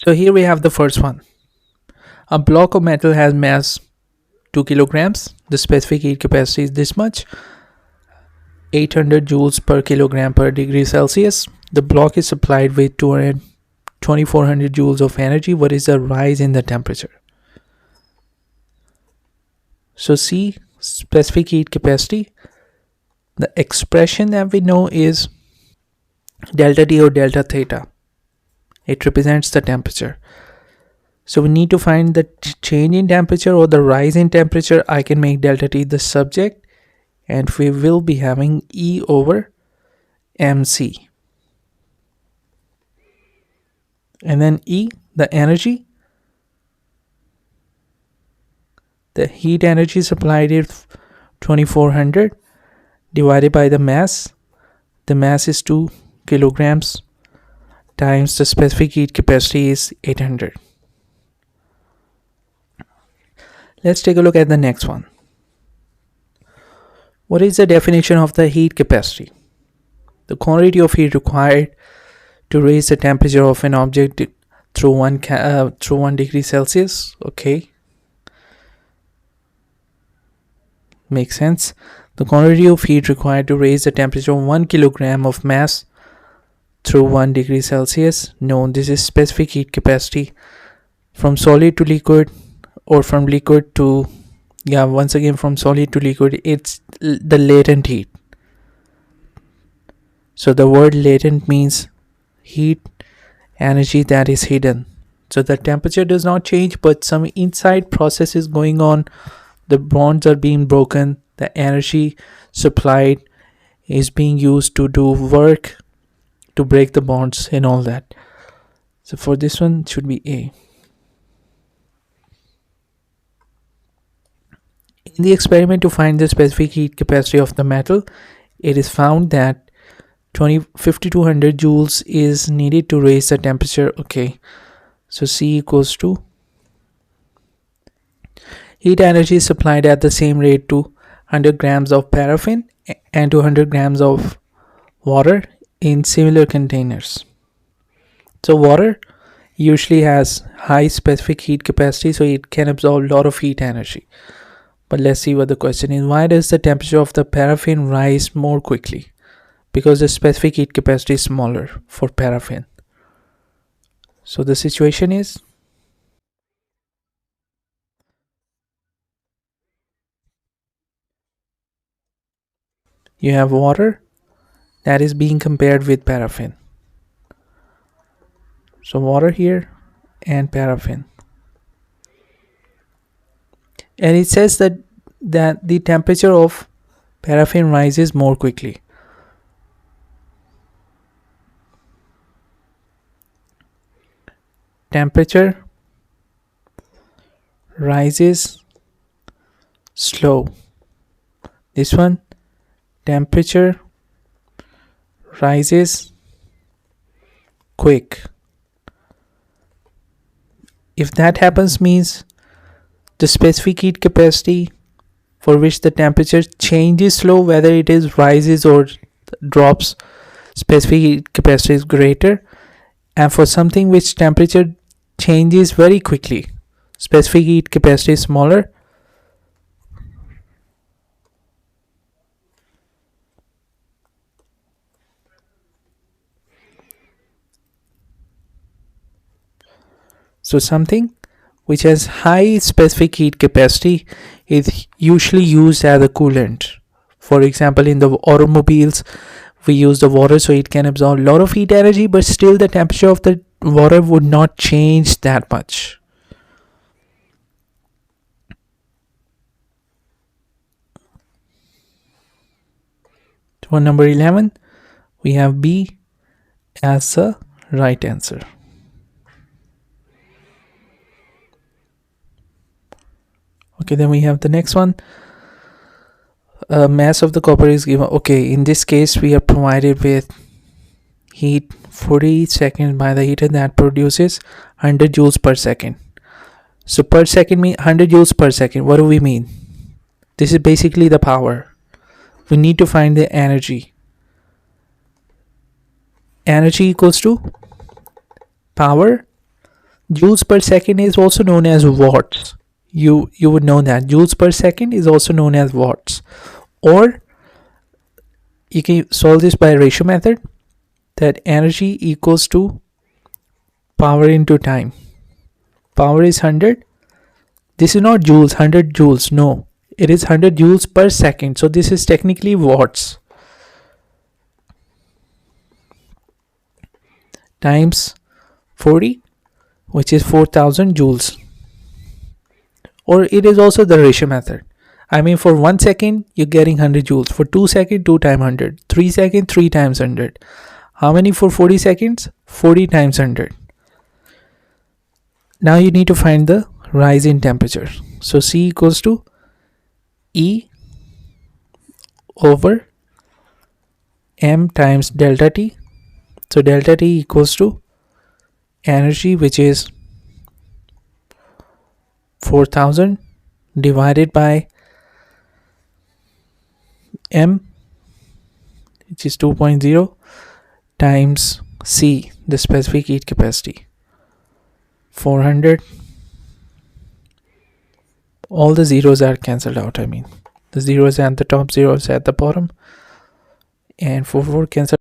So here we have the first one. A block of metal has mass 2 kilograms. The specific heat capacity is this much, 800 joules per kilogram per degree Celsius. The block is supplied with 2400 joules of energy. What is the rise in the temperature? So C, specific heat capacity. The expression that we know is delta T or delta theta. It represents the temperature. So we need to find the change in temperature or the rise in temperature. I can make delta T the subject, and we will be having E over mc. And then E, the energy. The heat energy supplied is 2400 divided by the mass. The mass is 2 kilograms times the specific heat capacity is 800. Let's take a look at the next one. What is the definition of the heat capacity? The quantity of heat required to raise the temperature of an object through 1 degree Celsius. Okay, makes sense. The quantity of heat required to raise the temperature of 1 kilogram of mass through 1 degree Celsius. No, this is specific heat capacity. From solid to liquid, or from liquid to, once again from solid to liquid, it's the latent heat. So the word latent means heat energy that is hidden. So the temperature does not change, but some inside process is going on. The bonds are being broken. The energy supplied is being used to do work to break the bonds and all that. So for this one, it should be A. In the experiment to find the specific heat capacity of the metal, it is found that 5200 joules is needed to raise the temperature. Okay, so C equals to heat energy supplied at the same rate to 100 grams of paraffin and 200 grams of water in similar containers. So water usually has high specific heat capacity, so it can absorb a lot of heat energy. But let's see what the question is. Why does the temperature of the paraffin rise more quickly? Because the specific heat capacity is smaller for paraffin. So the situation is, you have water that is being compared with paraffin. So water here and paraffin. And it says that the temperature of paraffin rises more quickly. Temperature rises slow. This one, temperature rises quick. If that happens, means the specific heat capacity for which the temperature changes slow, whether it is rises or drops, specific heat capacity is greater. And for something which temperature changes very quickly, specific heat capacity is smaller. So something which has high specific heat capacity is usually used as a coolant. For example, in the automobiles, we use the water, so it can absorb a lot of heat energy, but still the temperature of the water would not change that much. For number 11, we have B as the right answer. Okay, then we have the next one. Mass of the copper is given. Okay, in this case, we are provided with heat 40 seconds by the heater that produces 100 joules per second. So per second means 100 joules per second. What do we mean? This is basically the power. We need to find the energy. Energy equals to power Joules per second is also known as watts. You would know that joules per second is also known as watts. Or you can solve this by ratio method, that energy equals to power into time. Power is 100. This is not joules, 100 joules. No, it is 100 joules per second. So this is technically watts. Times 40, which is 4000 joules. Or it is also the ratio method. I mean, for 1 second, you're getting 100 joules. For 2 seconds, 2 times 100. 3 seconds, 3 times 100. How many for 40 seconds? 40 times 100. Now you need to find the rise in temperature. So C equals to E over M times delta T. So delta T equals to energy, which is 4000 divided by M, which is 2.0, times C, the specific heat capacity, 400. All the zeros are cancelled out. I mean, the zeros at the top, zeros at the bottom, and 4 cancel